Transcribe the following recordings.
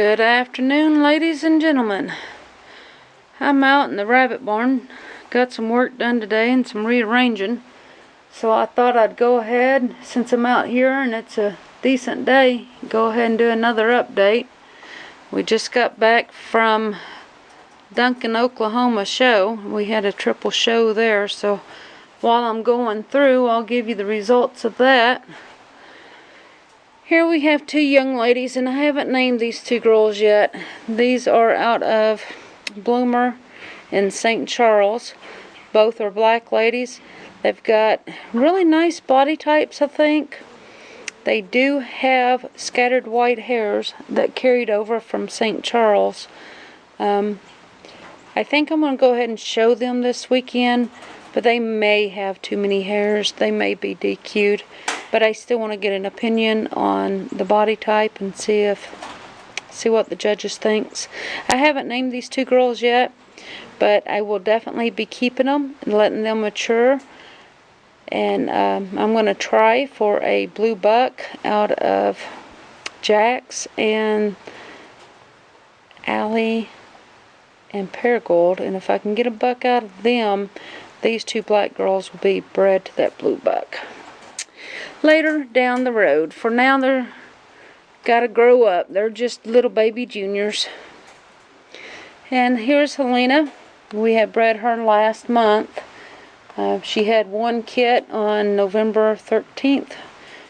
Good afternoon, ladies and gentlemen. I'm out in the rabbit barn. Got some work done today and some rearranging. So I thought I'd go ahead, since I'm out here and it's a decent day, go ahead and do another update. We just got back from Duncan, Oklahoma show. We had a triple show there, so while I'm going through, I'll give you the results of that. Here we have two young ladies, and I haven't named these two girls yet. These are out of Bloomer in St. Charles. Both are black ladies. They've got really nice body types, I think. They do have scattered white hairs that carried over from St. Charles. I think I'm going to go ahead and show them this weekend, but they may have too many hairs. They may be DQ'd. But I still want to get an opinion on the body type and see what the judges thinks. I haven't named these two girls yet, but I will definitely be keeping them and letting them mature. And I'm going to try for a blue buck out of Jack's and Allie and Paragold. And if I can get a buck out of them, these two black girls will be bred to that blue buck later down the road. For now, they're gotta grow up. They're just little baby juniors. And here's Helena. We had bred her last month. She had one kit on November 13th.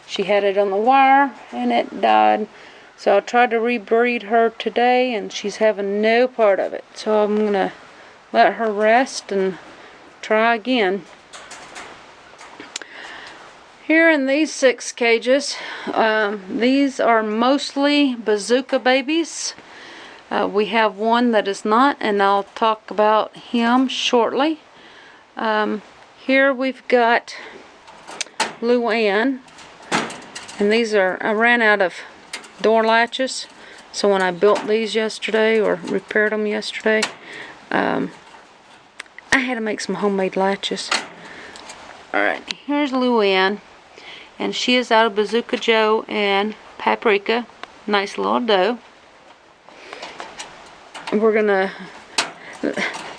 She had it on the wire and it died. So I tried to rebreed her today and she's having no part of it. So I'm gonna let her rest and try again. Here in these 6 cages, these are mostly bazooka babies. We have one that is not, and I'll talk about him shortly. Here we've got Luann, and these are, I ran out of door latches, so when I built these yesterday, or repaired them yesterday, I had to make some homemade latches. Alright, here's Luann. And she is out of Bazooka Joe and Paprika. Nice little doe. We're gonna...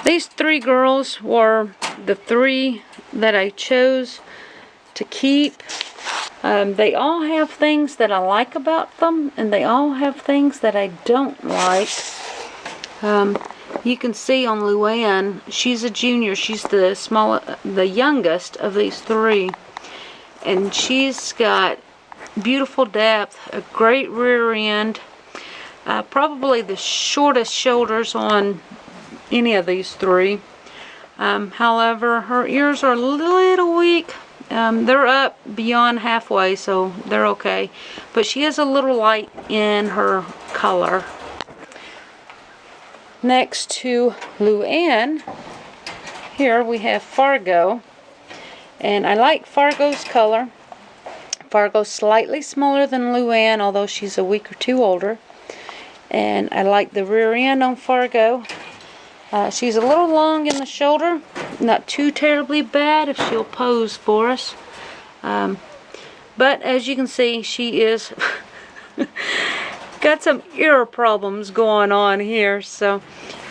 These 3 girls were the 3 that I chose to keep. They all have things that I like about them, and they all have things that I don't like. You can see on Luann, she's a junior. She's the youngest of these 3. And she's got beautiful depth, a great rear end, probably the shortest shoulders on any of these 3. However, her ears are a little weak. They're up beyond halfway, so they're okay. But she is a little light in her color. Next to Luann, here we have Fargo. And I like Fargo's color. Fargo's slightly smaller than Luann, although she's a week or 2 older. And I like the rear end on Fargo. She's a little long in the shoulder. Not too terribly bad if she'll pose for us. But as you can see, she is got some ear problems going on here. So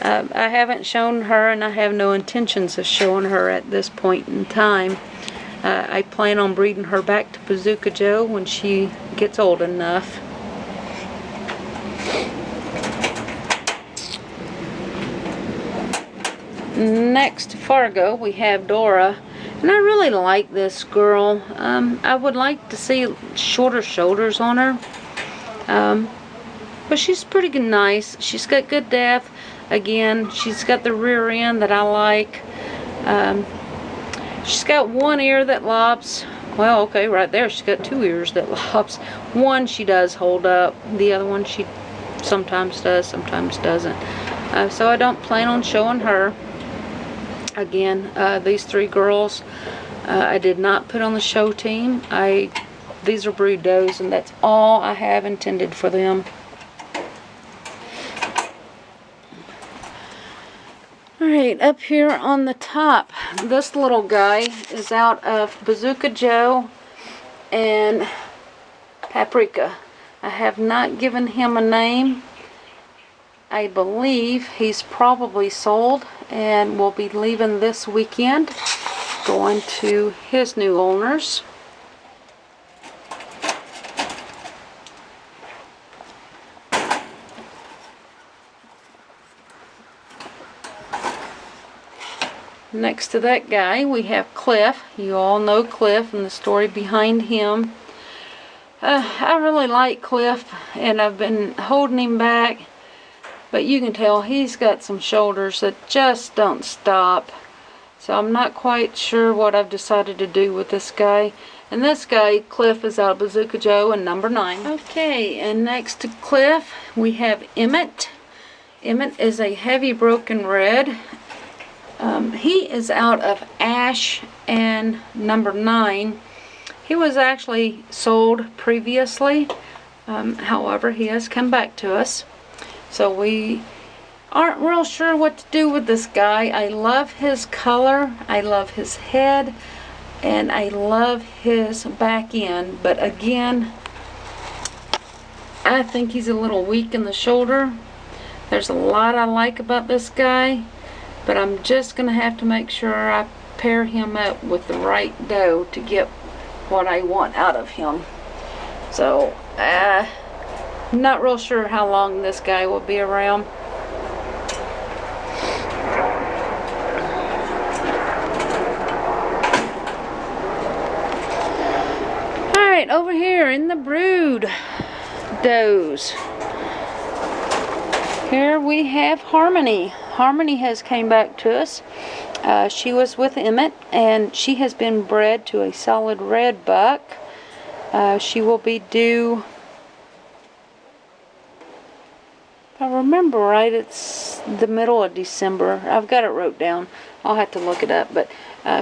I haven't shown her, and I have no intentions of showing her at this point in time. I plan on breeding her back to Bazooka Joe when she gets old enough. Next to Fargo, we have Dora. And I really like this girl. I would like to see shorter shoulders on her. But she's pretty good, nice. She's got good depth. Again, she's got the rear end that I like. She's got one ear that lobs. Well, okay, right there. She's got 2 ears that lobs. One she does hold up. The other one she sometimes does, sometimes doesn't. So I don't plan on showing her. Again, these 3 girls I did not put on the show team. These are brood does, and that's all I have intended for them. Alright, up here on the top, this little guy is out of Bazooka Joe and Paprika. I have not given him a name. I believe he's probably sold and will be leaving this weekend, going to his new owners. Next to that guy we have Cliff. You all know Cliff and the story behind him. I really like Cliff, and I've been holding him back, but you can tell he's got some shoulders that just don't stop. So I'm not quite sure what I've decided to do with this guy. And this guy, Cliff, is out of Bazooka Joe and number 9. Okay, and next to Cliff we have Emmett. Emmett is a heavy broken red. He is out of Ash and number 9. He was actually sold previously. However, he has come back to us. So we aren't real sure what to do with this guy. I love his color, I love his head, and I love his back end. But again, I think he's a little weak in the shoulder. There's a lot I like about this guy, but I'm just going to have to make sure I pair him up with the right doe to get what I want out of him. So, I'm not real sure how long this guy will be around. Alright, over here in the brood does. Here we have Harmony. Harmony has came back to us. She was with Emmett, and she has been bred to a solid red buck. She will be due, if I remember right, it's the middle of December. I've got it wrote down. I'll have to look it up, but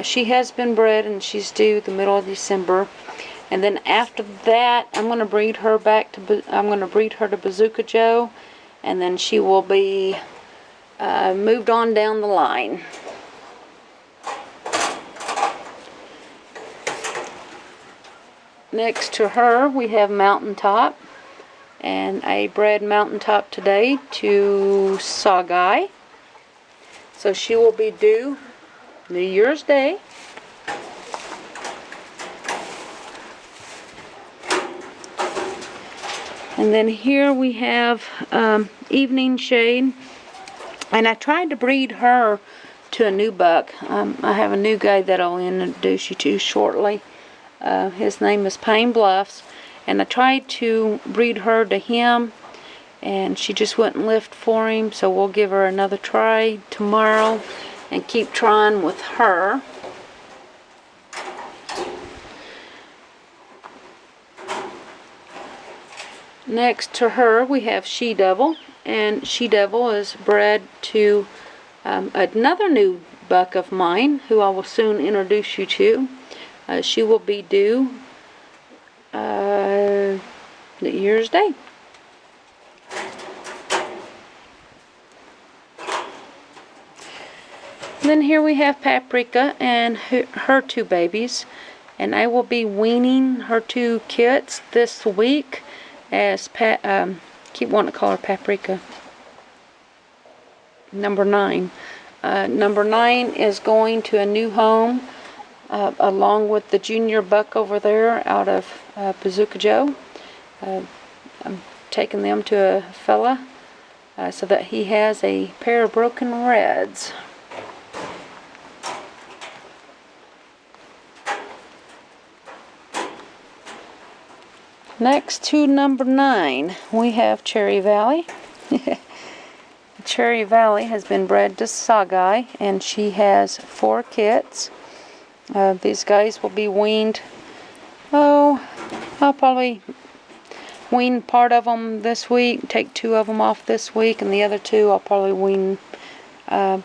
she has been bred and she's due the middle of December. And then after that, I'm going to breed her back to Bazooka Joe, and then she will be moved on down the line. Next to her we have Mountaintop, and I bred Mountaintop today to Sawguy, so she will be due New Year's Day. And then here we have Evening Shade, and I tried to breed her to a new buck. I have a new guy that I'll introduce you to shortly. His name is Pine Bluffs, and I tried to breed her to him, and she just wouldn't lift for him, so we'll give her another try tomorrow and keep trying with her. Next to her we have She Devil, and She Devil is bred to another new buck of mine who I will soon introduce you to. She will be due New Year's Day. Then here we have Paprika and her 2 babies, and I will be weaning her 2 kits this week. As keep wanting to call her Paprika. Number 9. Number 9 is going to a new home, along with the junior buck over there out of Bazooka Joe. I'm taking them to a fella so that he has a pair of broken reds. Next to number 9, we have Cherry Valley. Cherry Valley has been bred to Sawguy, and she has 4 kits. These guys will be weaned. I'll probably wean part of them this week, take 2 of them off this week, and the other 2 I'll probably wean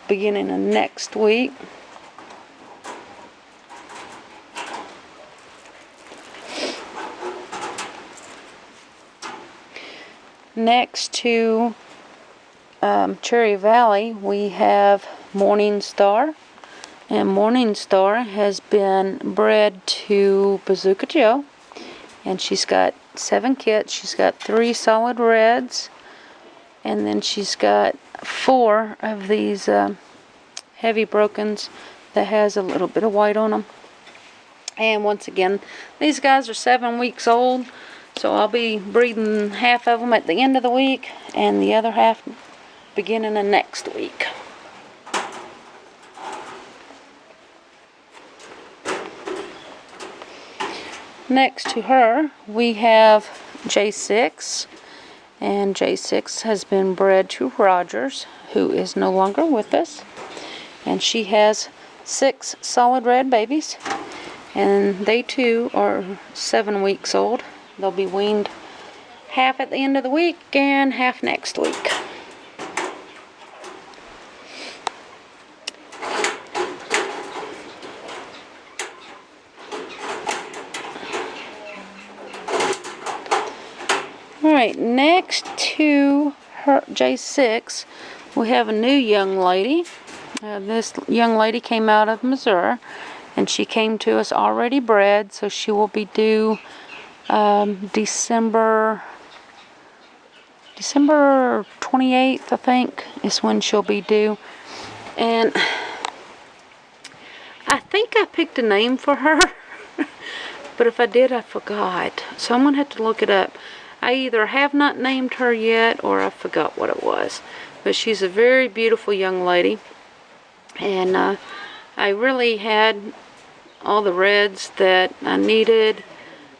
beginning of next week. Next to Cherry Valley we have Morning Star, and Morning Star has been bred to Bazooka Joe, and she's got 7 kits. She's got 3 solid reds, And then she's got 4 of these heavy brokens that has a little bit of white on them. And once again, these guys are 7 weeks old, so I'll be breeding half of them at the end of the week and the other half beginning of next week. Next to her, we have J6, and J6 has been bred to Rogers, who is no longer with us, and she has 6 solid red babies, and they too are 7 weeks old. They'll be weaned half at the end of the week and half next week. Alright, next to her J6, we have a new young lady. This young lady came out of Missouri, and she came to us already bred, so she will be due December 28th, I think, is when she'll be due. And I think I picked a name for her, but if I did, I forgot. So I'm going to have to look it up. I either have not named her yet, or I forgot what it was. But she's a very beautiful young lady. And I really had all the reds that I needed.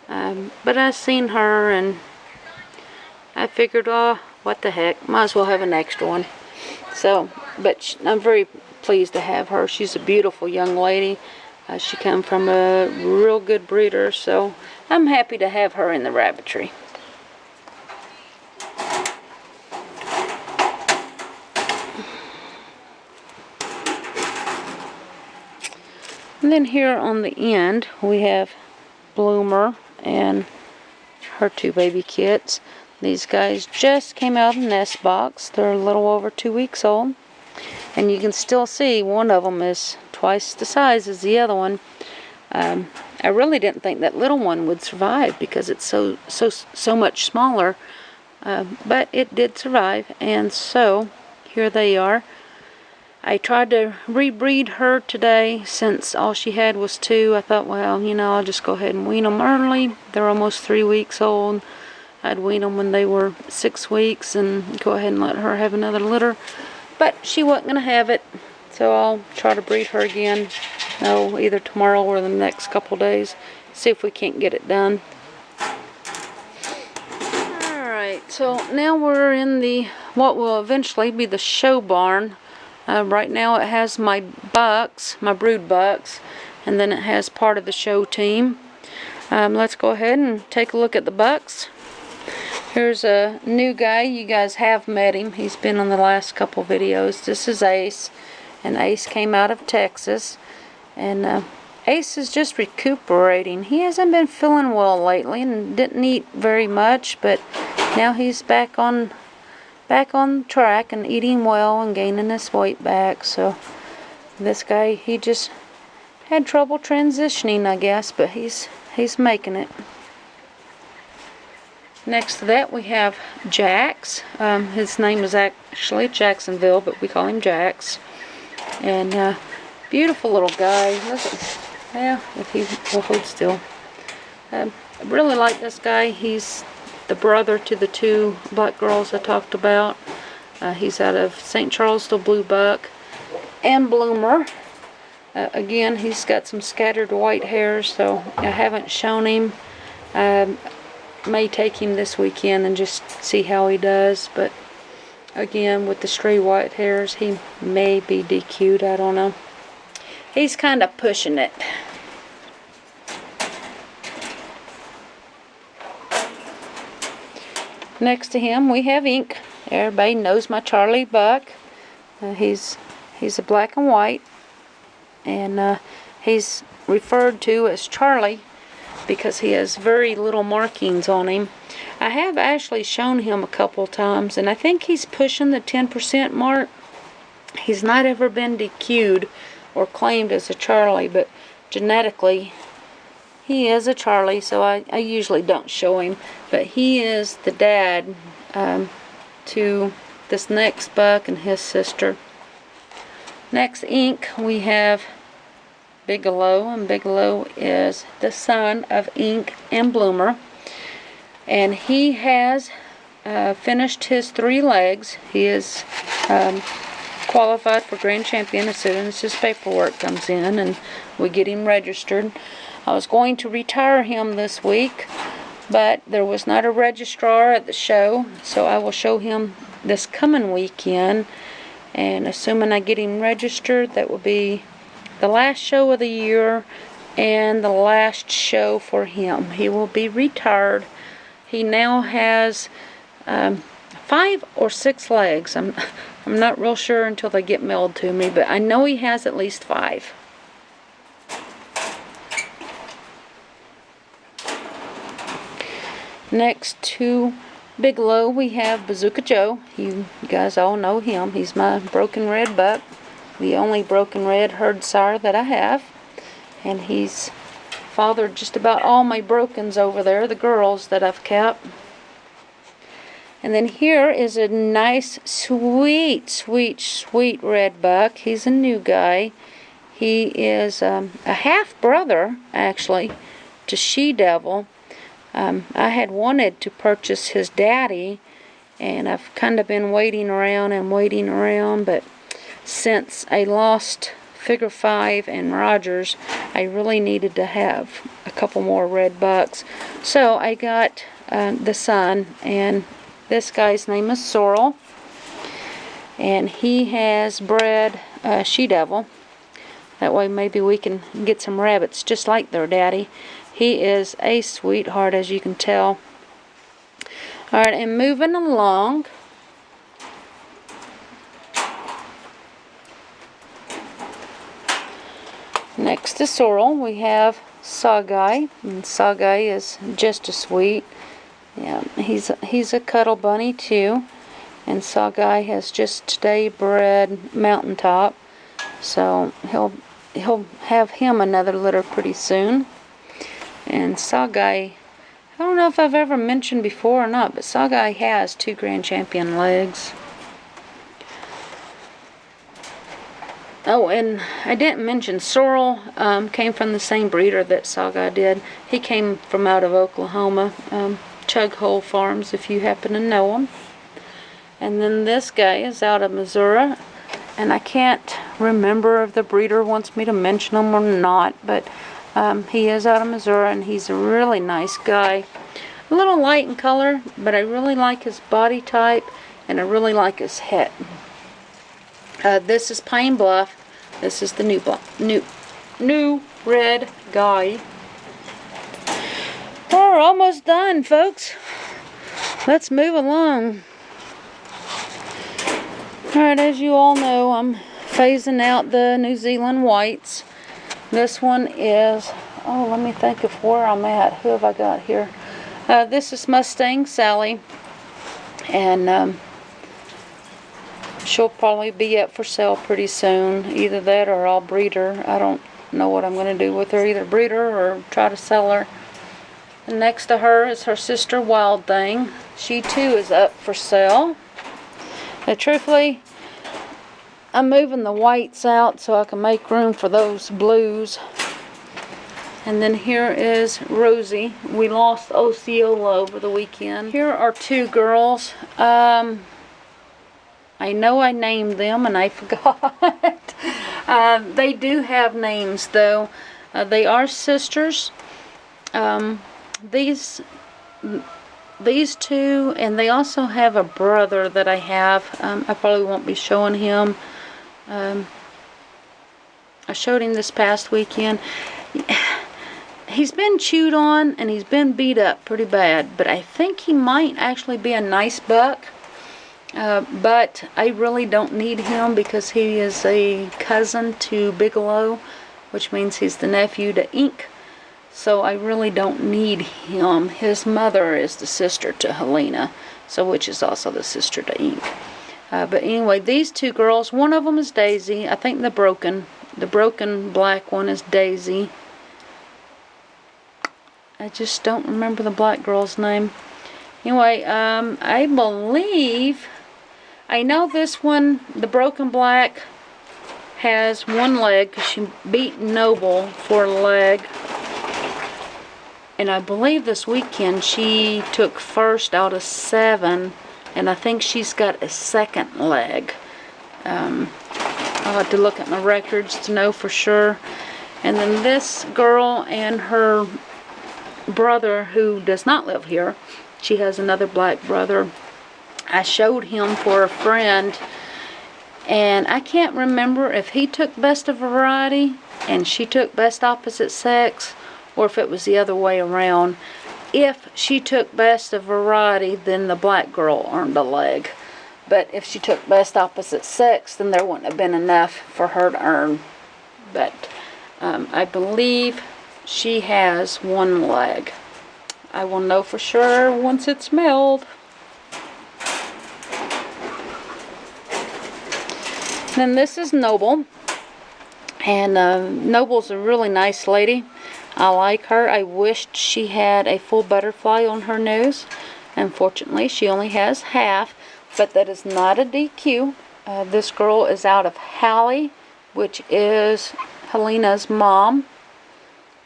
But I seen her and I figured, oh, what the heck, might as well have an extra one. So, but I'm very pleased to have her. She's a beautiful young lady. She come from a real good breeder, so I'm happy to have her in the rabbitry. And then here on the end, we have Bloomer and her 2 baby kits. These guys just came out of the nest box. They're a little over 2 weeks old. And you can still see one of them is twice the size as the other one. I really didn't think that little one would survive because it's so much smaller. But it did survive, and so here they are. I tried to rebreed her today since all she had was 2. I thought, well, you know, I'll just go ahead and wean them early. They're almost 3 weeks old. I'd wean them when they were 6 weeks and go ahead and let her have another litter. But she wasn't going to have it, so I'll try to breed her again. Either tomorrow or the next couple days. See if we can't get it done. Alright, so now we're in what will eventually be the show barn. Right now it has my bucks, my brood bucks, and then it has part of the show team. Let's go ahead and take a look at the bucks. Here's a new guy. You guys have met him. He's been on the last couple videos. This is Ace, and Ace came out of Texas. And Ace is just recuperating. He hasn't been feeling well lately and didn't eat very much, but now he's back on track and eating well and gaining his weight back. So this guy, he just had trouble transitioning, I guess, but he's making it. Next to that we have Jax. His name is actually Jacksonville, but we call him Jax. And beautiful little guy. Listen, yeah, if he will hold still. I really like this guy. He's the brother to the 2 black girls I talked about. He's out of St. Charles, the blue buck, and Bloomer. Again, he's got some scattered white hairs, so I haven't shown him. May take him this weekend and just see how he does, but again, with the stray white hairs, he may be DQ'd, I don't know. He's kind of pushing it. Next to him we have Ink. Everybody knows my Charlie buck. He's a black and white, and he's referred to as Charlie because he has very little markings on him. I have actually shown him a couple times, and I think he's pushing the 10% mark. He's not ever been DQ'd or claimed as a Charlie, but genetically he is a Charlie, so I usually don't show him. But he is the dad to this next buck and his sister. Next ink we have Bigelow, and Bigelow is the son of Ink and Bloomer, and he has finished his 3 legs. He is qualified for Grand Champion as soon as his paperwork comes in and we get him registered. I was going to retire him this week, but there was not a registrar at the show, so I will show him this coming weekend, and assuming I get him registered, that will be the last show of the year and the last show for him. He will be retired. He now has 5 or 6 legs. I'm not real sure until they get mailed to me, but I know he has at least 5. Next to Bigelow we have Bazooka Joe. You guys all know him. He's my broken red buck, the only broken red herd sire that I have, and he's fathered just about all my brokens over there, the girls that I've kept. And then here is a nice, sweet, sweet, sweet red buck. He's a new guy. He is a half-brother, actually, to She-Devil. I had wanted to purchase his daddy, and I've kind of been waiting around, but since I lost Figure 5 and Rogers, I really needed to have a couple more red bucks. So I got the son, and this guy's name is Sorrel, and he has bred She-Devil. That way maybe we can get some rabbits just like their daddy. He is a sweetheart, as you can tell. Alright, and moving along, next to Sorrel we have Sawguy, and Sawguy is just as sweet. Yeah, he's a cuddle bunny too, and Sawguy has just today bred Mountaintop, so he'll have him another litter pretty soon. And Sawguy, I don't know if I've ever mentioned before or not, but Sawguy has 2 Grand Champion legs. Oh, and I didn't mention Sorrel came from the same breeder that Sawguy did. He came from out of Oklahoma, Chug Hole Farms, if you happen to know him. And then this guy is out of Missouri, and I can't remember if the breeder wants me to mention him or not, but he is out of Missouri, and he's a really nice guy. A little light in color, but I really like his body type, and I really like his head. This is Pine Bluff. This is the new red guy. We're almost done, folks. Let's move along. Alright, as you all know, I'm phasing out the New Zealand whites. This one is, oh, let me think of where I'm at. Who have I got here? This is Mustang Sally, and she'll probably be up for sale pretty soon. Either that or I'll breed her. I don't know what I'm going to do with her. Either breed her or try to sell her. And next to her is her sister Wild Thing. She too is up for sale. Now, truthfully, I'm moving the whites out so I can make room for those blues. And then here is Rosie. We lost Osceola over the weekend. Here are 2 girls. I know I named them and I forgot. They do have names though. They are sisters. These 2, and they also have a brother that I have. I probably won't be showing him. I showed him this past weekend. He's been chewed on and he's been beat up pretty bad, but I think he might actually be a nice buck. But I really don't need him because he is a cousin to Bigelow, which means he's the nephew to Ink. So I really don't need him. His mother is the sister to Helena, so which is also the sister to Ink. But anyway, these 2 girls, one of them is Daisy. I think the broken black one is Daisy. I just don't remember the black girl's name. Anyway, I believe I know this one, the Broken Black, has one leg because she beat Noble for a leg. And I believe this weekend she took first out of 7, and I think she's got a second leg. I'll have to look at my records to know for sure. And then this girl and her brother, who does not live here, she has another black brother. I showed him for a friend, and I can't remember if he took Best of Variety and she took Best Opposite Sex, or if it was the other way around. If she took Best of Variety, then the black girl earned a leg. But if she took Best Opposite Sex, then there wouldn't have been enough for her to earn. But I believe she has one leg. I will know for sure once it's mailed. Then this is Noble. And Noble's a really nice lady. I like her. I wished she had a full butterfly on her nose. Unfortunately, she only has half, but that is not a DQ. This girl is out of Hallie, which is Helena's mom,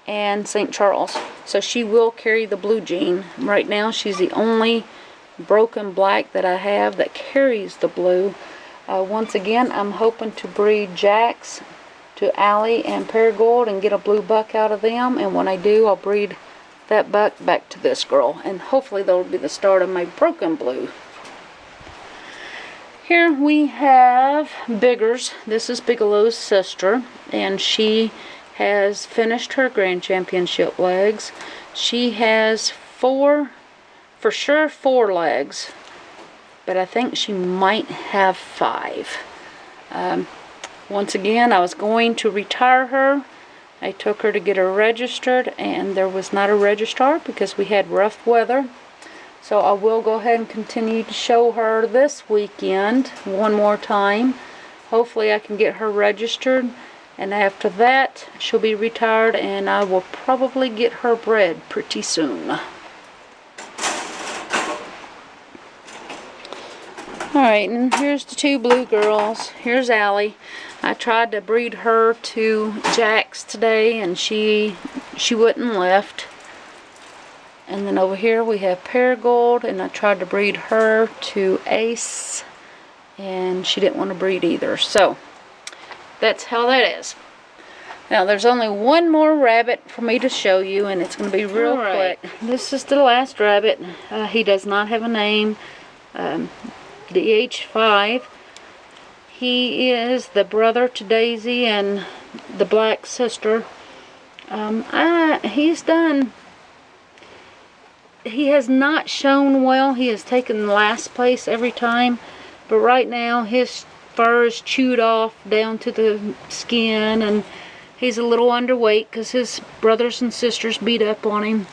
and St. Charles. So she will carry the blue gene. Right now, she's the only Broken Black that I have that carries the blue. Once again, I'm hoping to breed Jacks to Allie and Paragold and get a blue buck out of them, and when I do, I'll breed that buck back to this girl, and hopefully that'll be the start of my Broken Blue. Here we have Biggers. This is Bigelow's sister, and she has finished her Grand Championship legs. She has 4, for sure 4 legs, but I think she might have 5. Once again, I was going to retire her. I took her to get her registered, and there was not a registrar because we had rough weather. So I will go ahead and continue to show her this weekend one more time. Hopefully I can get her registered, and after that she'll be retired, and I will probably get her bred pretty soon. Alright, and here's the 2 blue girls. Here's Allie. I tried to breed her to Jax today, and she wouldn't lift. And then over here we have Paragold, and I tried to breed her to Ace, and she didn't want to breed either. So that's how that is. Now there's only one more rabbit for me to show you, and it's going to be real quick. This is the last rabbit. He does not have a name. DH5. He is the brother to Daisy and the black sister. He has not shown well. He has taken last place every time, but right now his fur is chewed off down to the skin, and he's a little underweight because his brothers and sisters beat up on him.